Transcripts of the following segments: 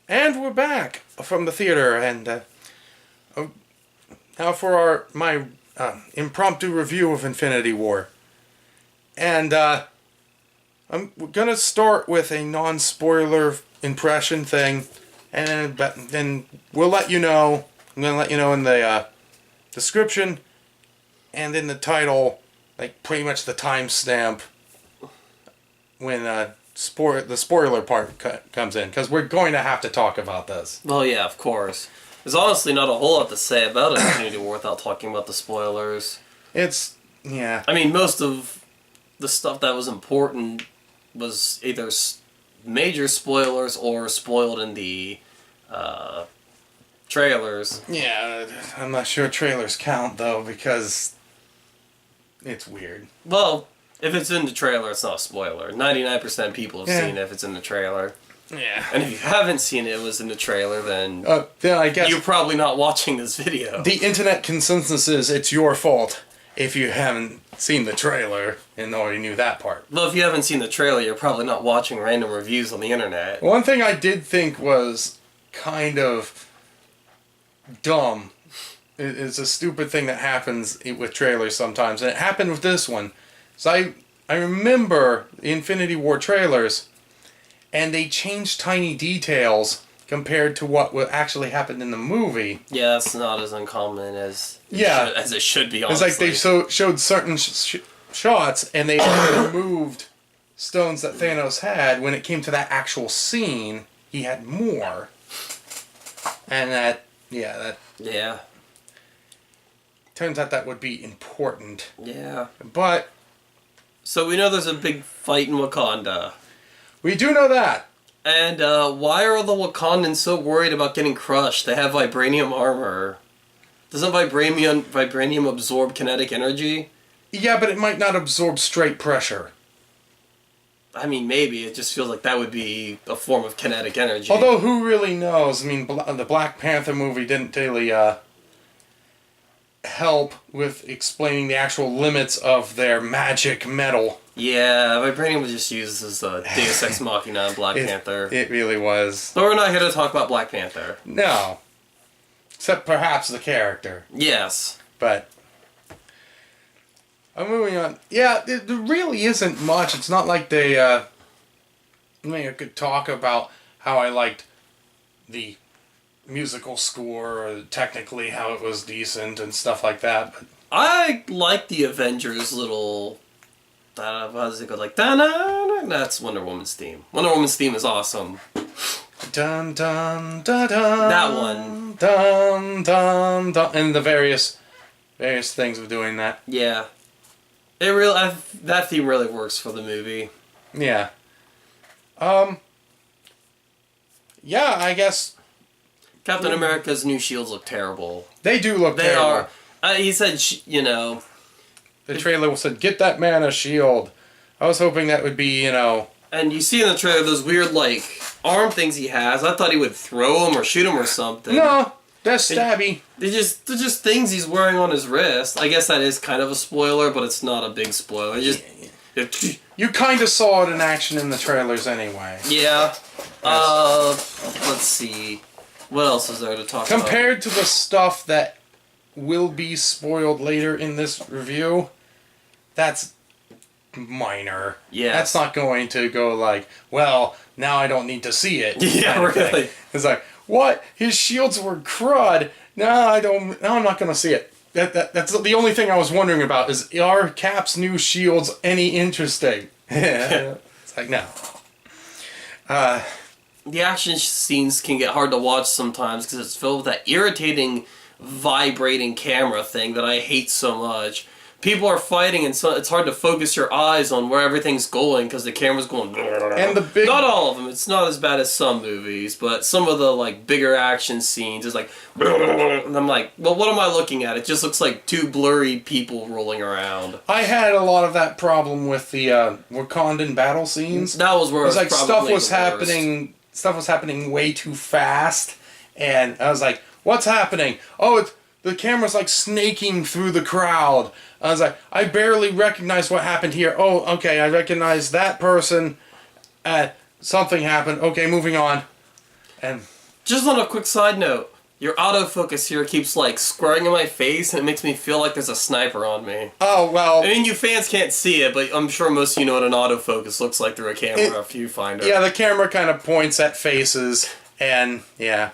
And we're back from the theater, and now for my impromptu review of Infinity War. And I'm gonna start with a non-spoiler impression thing, and then we'll let you know. I'm gonna let you know in the description and in the title, like pretty much the timestamp when the spoiler part comes in, because we're going to have to talk about this. Well, yeah, of course. There's honestly not a whole lot to say about Infinity War without talking about the spoilers. Yeah. I mean, most of the stuff that was important was either major spoilers or spoiled in the trailers. Yeah, I'm not sure trailers count, though, because it's weird. Well, if it's in the trailer, it's not a spoiler. 99% of people have seen it if it's in the trailer. Yeah. And if you haven't seen it was in the trailer, then I guess you're probably not watching this video. The internet consensus is it's your fault if you haven't seen the trailer and already knew that part. Well, if you haven't seen the trailer, you're probably not watching random reviews on the internet. One thing I did think was kind of dumb. It's a stupid thing that happens with trailers sometimes, and it happened with this one. So I remember the Infinity War trailers, and they changed tiny details compared to what actually happened in the movie. Yeah, that's not as uncommon as it should be, honestly. It's like they showed certain shots, and they removed stones that Thanos had. When it came to that actual scene, he had more. And Yeah. turns out that would be important. Yeah. But So we know there's a big fight in Wakanda. we do know that. And why are the Wakandans so worried about getting crushed? They have vibranium armor. Doesn't vibranium absorb kinetic energy? Yeah, but it might not absorb straight pressure. I mean, maybe. It just feels like that would be a form of kinetic energy. Although, who really knows? I mean, the Black Panther movie didn't really help with explaining the actual limits of their magic metal. Yeah, vibranium was just used as a Deus Ex Machina in Black Panther. It really was. But we're not here to talk about Black Panther. No. Except perhaps the character. Yes. But I'm moving on. Yeah, there really isn't much. It's not like they I could talk about how I liked the musical score, or technically how it was decent and stuff like that. But I like the Avengers little... how does it go? Like, da-na-na? That's Wonder Woman's theme. Wonder Woman's theme is awesome. dun dun dun dun. That one. Dun dun dun. And the various things of doing that. Yeah. That theme really works for the movie. Yeah. Yeah, I guess Captain America's new shields look terrible. they do look terrible. They are. He said, The trailer said, "Get that man a shield." I was hoping that would be, And you see in the trailer those weird, like, arm things he has. I thought he would throw them or shoot them or something. No, they're stabby. They're just things he's wearing on his wrist. I guess that is kind of a spoiler, but it's not a big spoiler. You kind of saw it in action in the trailers anyway. Yeah. Let's see. What else is there to talk about? Compared to the stuff that will be spoiled later in this review, that's minor. Yeah. That's not going to go like, well, now I don't need to see it. Yeah, really. It's like, what? His shields were crud. No, I'm not going to see it. That's the only thing I was wondering about, is, are Cap's new shields any interesting? It's like, no. The action scenes can get hard to watch sometimes because it's filled with that irritating, vibrating camera thing that I hate so much. People are fighting, and so it's hard to focus your eyes on where everything's going because the camera's going. And the big... Not all of them. It's not as bad as some movies, but some of the like bigger action scenes is like. And I'm like, well, what am I looking at? It just looks like two blurry people rolling around. I had a lot of that problem with the Wakandan battle scenes. That was where it was like stuff was happening. Stuff was happening way too fast, and I was like, "What's happening? Oh, the camera's like snaking through the crowd." I was like, I barely recognize what happened here. Oh, okay, I recognize that person. Something happened. Okay, moving on. And Just on a quick side note, your autofocus here keeps, like, squaring in my face, and it makes me feel like there's a sniper on me. Oh, well... I mean, you fans can't see it, but I'm sure most of you know what an autofocus looks like through a camera viewfinder. Yeah, the camera kind of points at faces, and, yeah.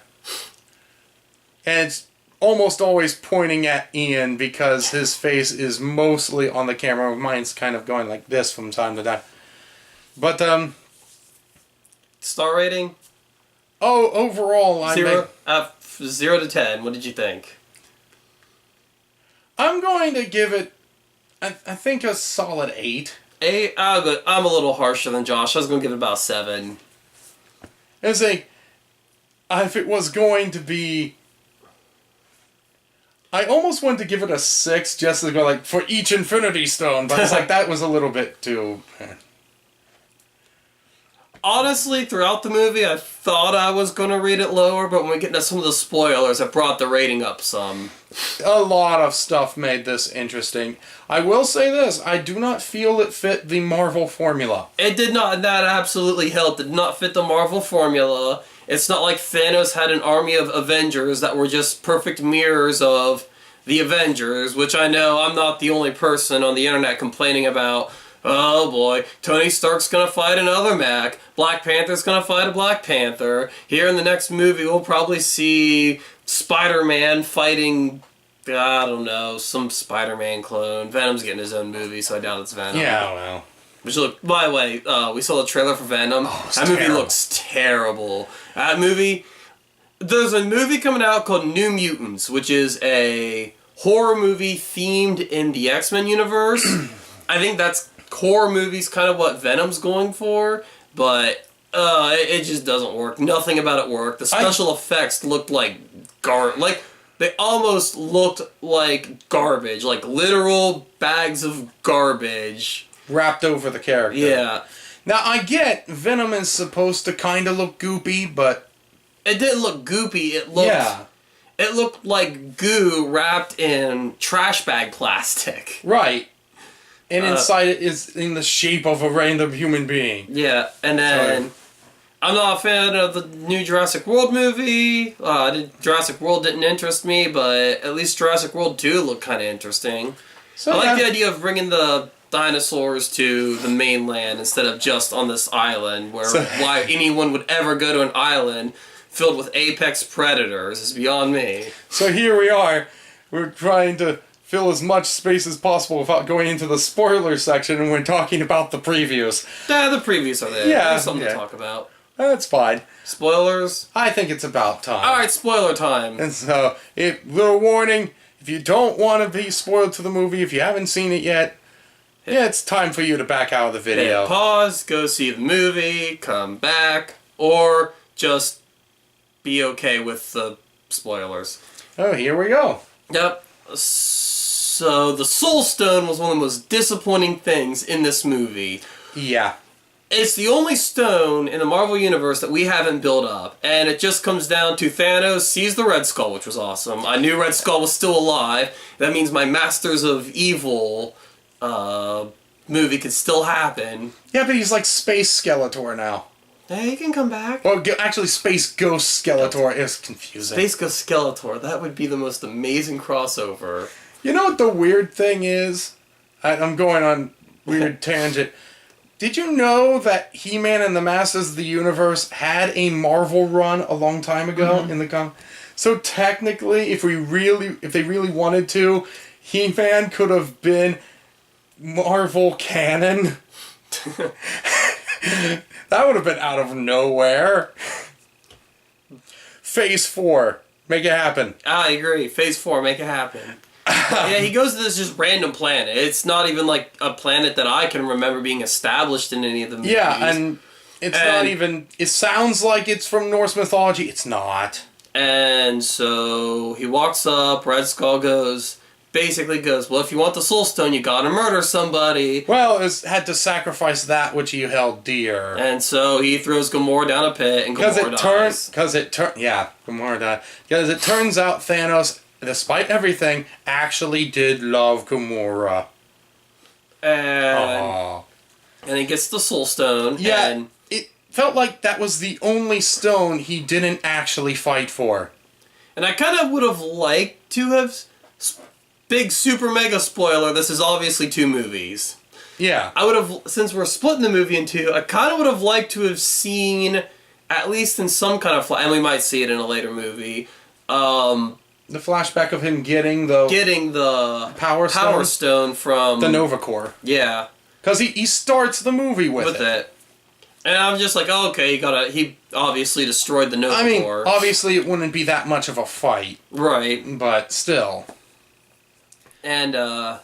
And it's almost always pointing at Ian, because his face is mostly on the camera. Mine's kind of going like this from time to time. But, Star rating? Oh, overall, 0 to 10, what did you think? I'm going to give it, I think, a solid 8. 8? I'm a little harsher than Josh. I was going to give it about 7. It's like, if it was going to be... I almost wanted to give it a 6 just to go, like, for each Infinity Stone, but it's like, that was a little bit too... Honestly, throughout the movie, I thought I was going to rate it lower, but when we get into some of the spoilers, it brought the rating up some. A lot of stuff made this interesting. I will say this, I do not feel it fit the Marvel formula. It did not, and that absolutely helped. It did not fit the Marvel formula. It's not like Thanos had an army of Avengers that were just perfect mirrors of the Avengers, which I know I'm not the only person on the internet complaining about. Oh boy, Tony Stark's gonna fight another Mac. Black Panther's gonna fight a Black Panther. Here in the next movie, we'll probably see Spider-Man fighting, I don't know, some Spider-Man clone. Venom's getting his own movie, so I doubt it's Venom. Yeah, well. Which look, by the way, we saw the trailer for Venom. That movie looks terrible. That movie, there's a movie coming out called New Mutants, which is a horror movie themed in the X-Men universe. I think that's horror movies kind of what Venom's going for, but it just doesn't work. Nothing about it worked. The special effects looked like they almost looked like garbage, like literal bags of garbage wrapped over the character. Yeah. Now I get Venom is supposed to kind of look goopy, but it didn't look goopy. It looked like goo wrapped in trash bag plastic. Right. And inside it is in the shape of a random human being. Yeah, and then... I'm not a fan of the new Jurassic World movie. Jurassic World didn't interest me, but at least Jurassic World 2 looked kind of interesting. So I like the idea of bringing the dinosaurs to the mainland instead of just on this island, where why anyone would ever go to an island filled with apex predators is beyond me. So here we are. We're trying to fill as much space as possible without going into the spoiler section, and we're talking about the previews. Yeah, the previews are there. Yeah, there's something to talk about. That's fine. Spoilers? I think it's about time. Alright, spoiler time. And so, little warning, if you don't want to be spoiled to the movie, if you haven't seen it yet, it's time for you to back out of the video. Hit pause, go see the movie, come back, or just be okay with the spoilers. Oh, here we go. Yep. So, the Soul Stone was one of the most disappointing things in this movie. Yeah. It's the only stone in the Marvel Universe that we haven't built up, and it just comes down to Thanos sees the Red Skull, which was awesome. I knew Red Skull was still alive. That means my Masters of Evil movie could still happen. Yeah, but he's like Space Skeletor now. Yeah, he can come back. Well, actually, Space Ghost Skeletor is confusing. Space Ghost Skeletor, that would be the most amazing crossover. You know what the weird thing is? I'm going on weird tangent. Did you know that He-Man and the Masters of the Universe had a Marvel run a long time ago in the comic? So technically, if they really wanted to, He-Man could have been Marvel canon. That would have been out of nowhere. Phase 4. Make it happen. I agree. Phase 4, make it happen. Yeah, he goes to this just random planet. It's not even like a planet that I can remember being established in any of the movies. Yeah, and it's not even... It sounds like it's from Norse mythology. It's not. And so he walks up, Red Skull basically goes, well, if you want the Soul Stone, you gotta murder somebody. Well, had to sacrifice that which you held dear. And so he throws Gamora down a pit, and Gamora dies. Gamora died. Because it turns out Thanos, despite everything, actually did love Gamora. And he gets the Soul Stone. Yeah, and felt like that was the only stone he didn't actually fight for. And I kind of would have liked to have... Big super mega spoiler, this is obviously 2 movies. Yeah. I would have, since we're splitting the movie in 2, I kind of would have liked to have seen, at least in some kind of... and we might see it in a later movie, the flashback of him getting the Power Stone from... the Nova Corps. Yeah. Because he starts the movie with it. And I'm just like, oh, okay, he obviously destroyed the Nova Corps. Obviously it wouldn't be that much of a fight. Right. But still... And,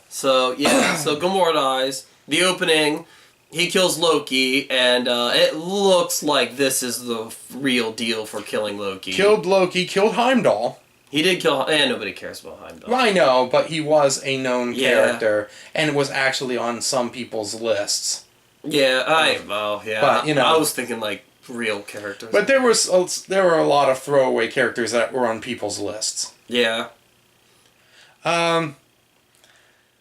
so Gamora dies. The opening, he kills Loki, and, it looks like this is the real deal for killing Loki. Killed Loki, killed Heimdall. He did kill, and nobody cares about Heimdall. I know, but he was a known character, and was actually on some people's lists. Yeah, But, you know... I was thinking, like, real characters. But there were a lot of throwaway characters that were on people's lists. Yeah.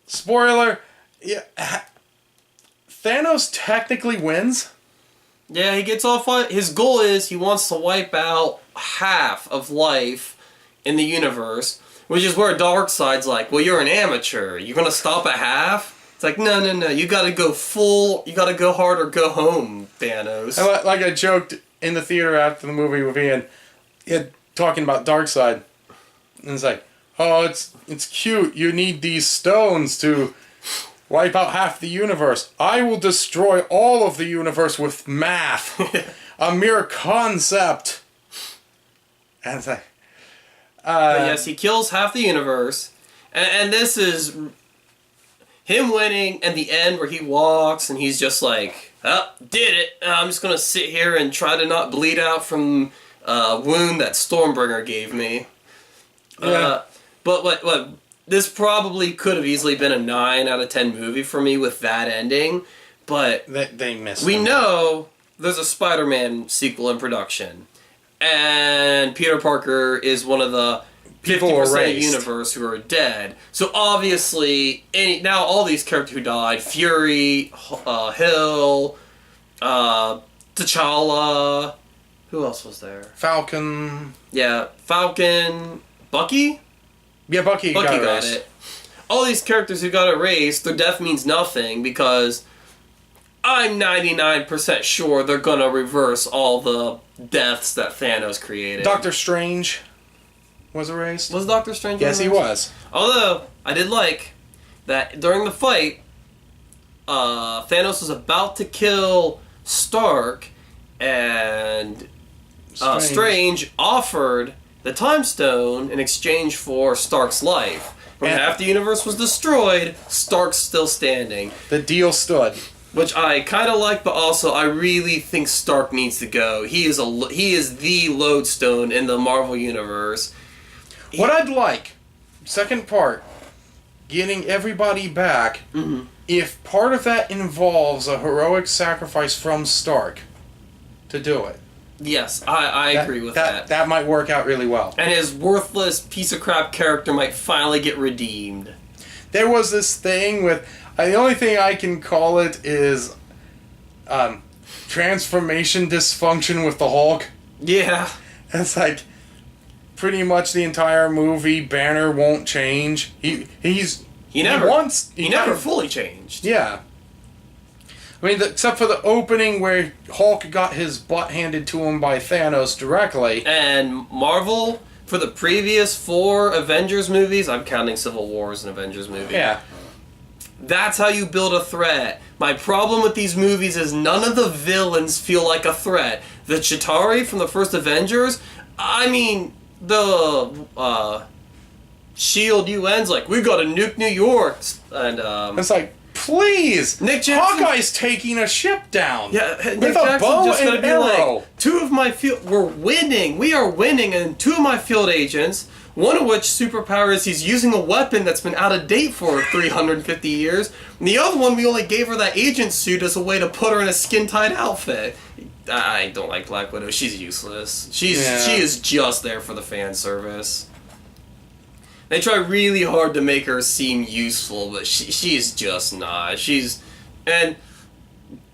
Spoiler, yeah, Thanos technically wins. Yeah, he gets off. His goal is he wants to wipe out half of life in the universe, which is where Darkseid's like, well, you're an amateur. You're going to stop at half? It's like, no. You got to go full. You got to go hard or go home, Thanos. Like I joked in the theater after the movie with Ian, talking about Darkseid, and it's like, oh, it's cute. You need these stones to wipe out half the universe. I will destroy all of the universe with math. A mere concept. And it's like... but yes, he kills half the universe. And this is him winning and the end where he walks and he's just like, oh, did it. I'm just going to sit here and try to not bleed out from a wound that Stormbringer gave me. Yeah. But what this probably could have easily been a 9 out of 10 movie for me with that ending, but they missed. We know there's a Spider-Man sequel in production, and Peter Parker is one of the 50% of the universe who are dead. So obviously, now all these characters who died, Fury, Hill, T'Challa, who else was there? Falcon. Yeah, Falcon, Bucky. Yeah, Bucky got it. All these characters who got erased, their death means nothing because I'm 99% sure they're gonna reverse all the deaths that Thanos created. Doctor Strange was erased. Was Doctor Strange erased? Yes, he was. Although, I did like that during the fight, Thanos was about to kill Stark, and Strange offered the Time Stone in exchange for Stark's life. When half the universe was destroyed, Stark's still standing. The deal stood. Which I kind of like, but also I really think Stark needs to go. He is the lodestone in the Marvel Universe. What I'd like, second part, getting everybody back, if part of that involves a heroic sacrifice from Stark to do it. Yes, I agree with that. That might work out really well. And his worthless piece of crap character might finally get redeemed. There was this thing with... the only thing I can call it is transformation dysfunction with the Hulk. Yeah. It's like pretty much the entire movie, Banner won't change. He never fully changed. Yeah. I mean, except for the opening where Hulk got his butt handed to him by Thanos directly. And Marvel, for the previous 4 Avengers movies, I'm counting Civil War as an Avengers movie. Yeah. That's how you build a threat. My problem with these movies is none of the villains feel like a threat. The Chitauri from the first Avengers, I mean, the SHIELD UN's like, we gotta nuke New York. And it's like, please! Nick Jackson, Hawkeye's taking a ship down! Yeah, with Nick a bow just and gotta be arrow! Like, 2 of my we're winning! We are winning, and 2 of my field agents, one of which superpower is he's using a weapon that's been out of date for 350 years, and the other one we only gave her that agent suit as a way to put her in a skin-tight outfit. I don't like Black Widow. She's useless. She is just there for the fan service. They try really hard to make her seem useful, but she is just not. And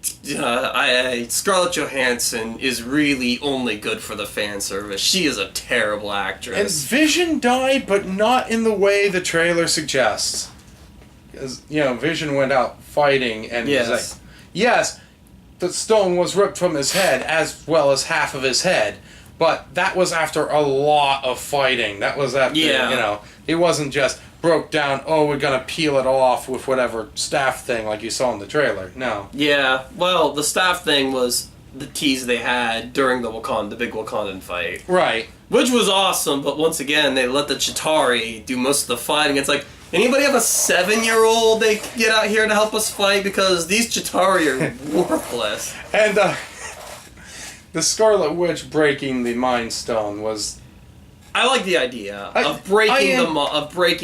Scarlett Johansson is really only good for the fan service. She is a terrible actress. And Vision died, but not in the way the trailer suggests. Because, Vision went out fighting and was like, yes, the stone was ripped from his head as well as half of his head. But that was after a lot of fighting. That was after, it wasn't just broke down, we're going to peel it off with whatever staff thing like you saw in the trailer. No. Yeah, well, the staff thing was the tease they had during the big Wakandan fight. Right. Which was awesome, but once again, they let the Chitauri do most of the fighting. It's like, anybody have a 7-year-old they can get out here to help us fight? Because these Chitauri are worthless. And the Scarlet Witch breaking the Mind Stone was... I like the idea of breaking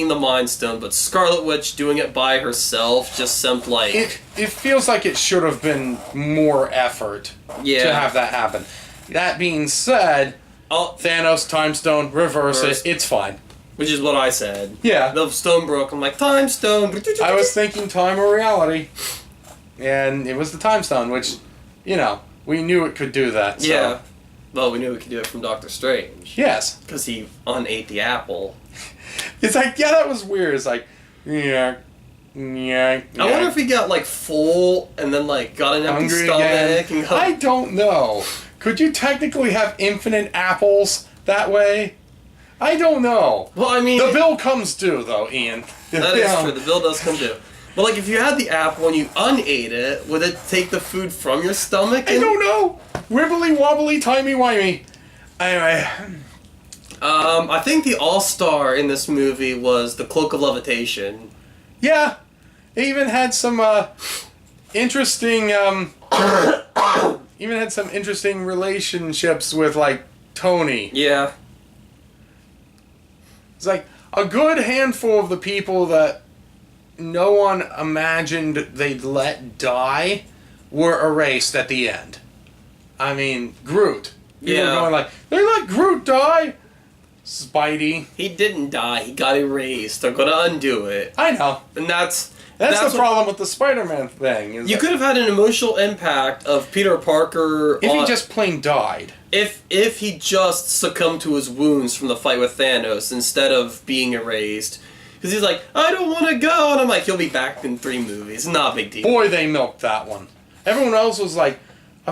the Mind Stone, but Scarlet Witch doing it by herself just seemed like... It feels like it should have been more effort to have that happen. That being said, Thanos, Time Stone, reverse it, it's fine. Which is what I said. Yeah. The stone broke, I'm like, Time Stone! I was thinking time or reality. And it was the Time Stone, which, we knew it could do that. So. Yeah. Well, we knew we could do it from Doctor Strange. Yes. Because he unate the apple. It's like, that was weird. It's like, yeah. I wonder if he got, full and then, got an empty stomach. And I don't know. Could you technically have infinite apples that way? I don't know. Well, I mean... The bill comes due, though, Ian. That is true. The bill does come due. But, if you had the apple and you unate it, would it take the food from your stomach? I don't know. Wibbly wobbly, timey wimey. Anyway. I think the all-star in this movie was the Cloak of Levitation. Yeah. It even had some interesting relationships with Tony. Yeah. It's like a good handful of the people that no one imagined they'd let die were erased at the end. I mean, Groot. People were going they let Groot die? Spidey. He didn't die. He got erased. They're gonna undo it. I know. And that's the problem with the Spider-Man thing. You could have had an emotional impact of Peter Parker... If he just plain died. If he just succumbed to his wounds from the fight with Thanos instead of being erased... Because he's like, I don't want to go. And I'm like, he'll be back in 3 movies. Not a big deal. Boy, they milked that one. Everyone else was a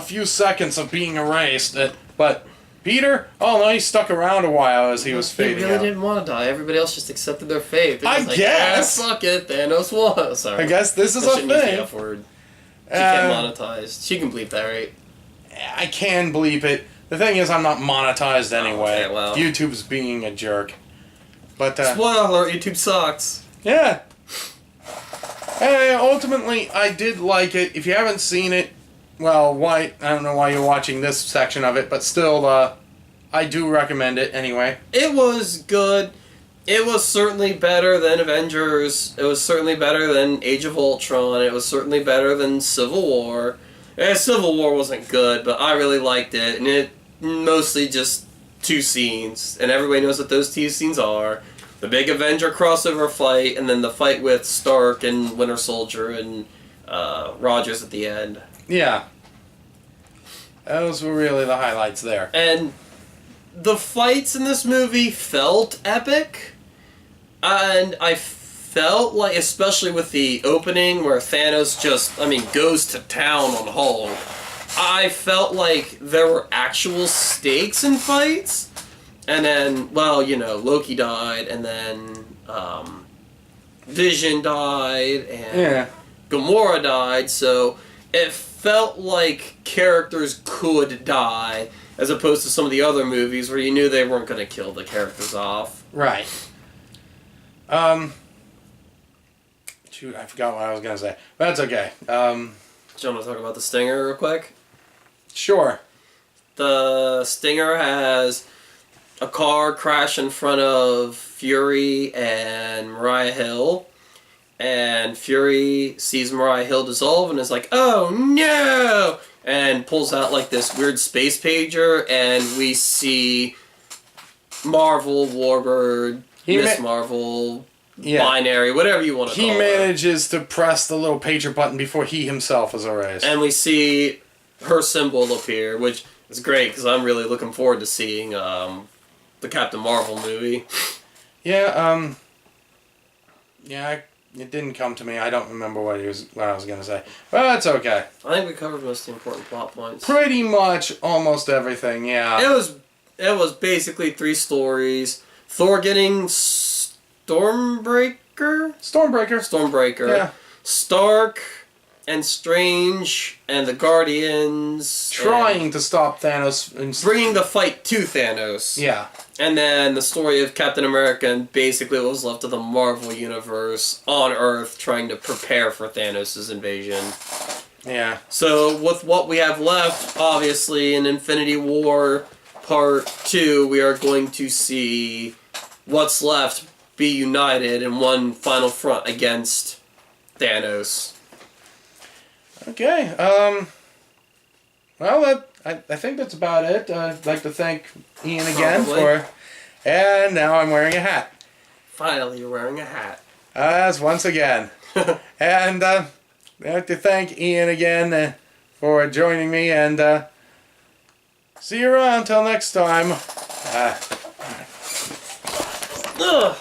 few seconds of being erased. But Peter, no, he stuck around a while as he was fading out. He really didn't want to die. Everybody else just accepted their fate. I guess. Fuck it. Thanos won. Sorry. I guess this is a thing. Use the F word. She can't monetize. She can bleep that, right? I can bleep it. The thing is, I'm not monetized anyway. Okay, well. YouTube's being a jerk. But, spoiler alert, YouTube sucks. Yeah. Ultimately, I did like it. If you haven't seen it, well, I don't know why you're watching this section of it, but still, I do recommend it anyway. It was good. It was certainly better than Avengers. It was certainly better than Age of Ultron. It was certainly better than Civil War. Civil War wasn't good, but I really liked it, and it mostly just 2 scenes, and everybody knows what those 2 scenes are. The big Avenger crossover fight, and then the fight with Stark and Winter Soldier and Rogers at the end. Yeah. Those were really the highlights there. And the fights in this movie felt epic, and I felt like, especially with the opening where Thanos goes to town on Hulk, I felt like there were actual stakes in fights. And then, Loki died, and then Vision died, and Gamora died, so it felt like characters could die, as opposed to some of the other movies where you knew they weren't going to kill the characters off. Right. Shoot, I forgot what I was going to say. But that's okay. Do you want to talk about the Stinger real quick? Sure. The Stinger has a car crash in front of Fury and Mariah Hill, and Fury sees Mariah Hill dissolve and is like, oh no! And pulls out this weird space pager, and we see Marvel, Warbird, Miss Marvel, binary, whatever you want to call it. He manages to press the little pager button before he himself is erased. And we see her symbol appear, which is great because I'm really looking forward to seeing the Captain Marvel movie. Yeah, it didn't come to me. I don't remember what I was going to say. But it's okay. I think we covered most of the important plot points. Pretty much almost everything, yeah. It was basically 3 stories. Thor getting Stormbreaker? Stormbreaker. Yeah. Stark and Strange and the Guardians Trying to stop Thanos. bringing the fight to Thanos. Yeah. And then the story of Captain America and basically what was left of the Marvel Universe on Earth trying to prepare for Thanos' invasion. Yeah. So with what we have left, obviously in Infinity War Part 2, we are going to see what's left be united in one final front against Thanos. Okay. Well, I think that's about it. I'd like to thank Ian again Probably. And now I'm wearing a hat. Finally, you're wearing a hat. As once again. And I'd like to thank Ian again for joining me, and see you around till next time. Ugh.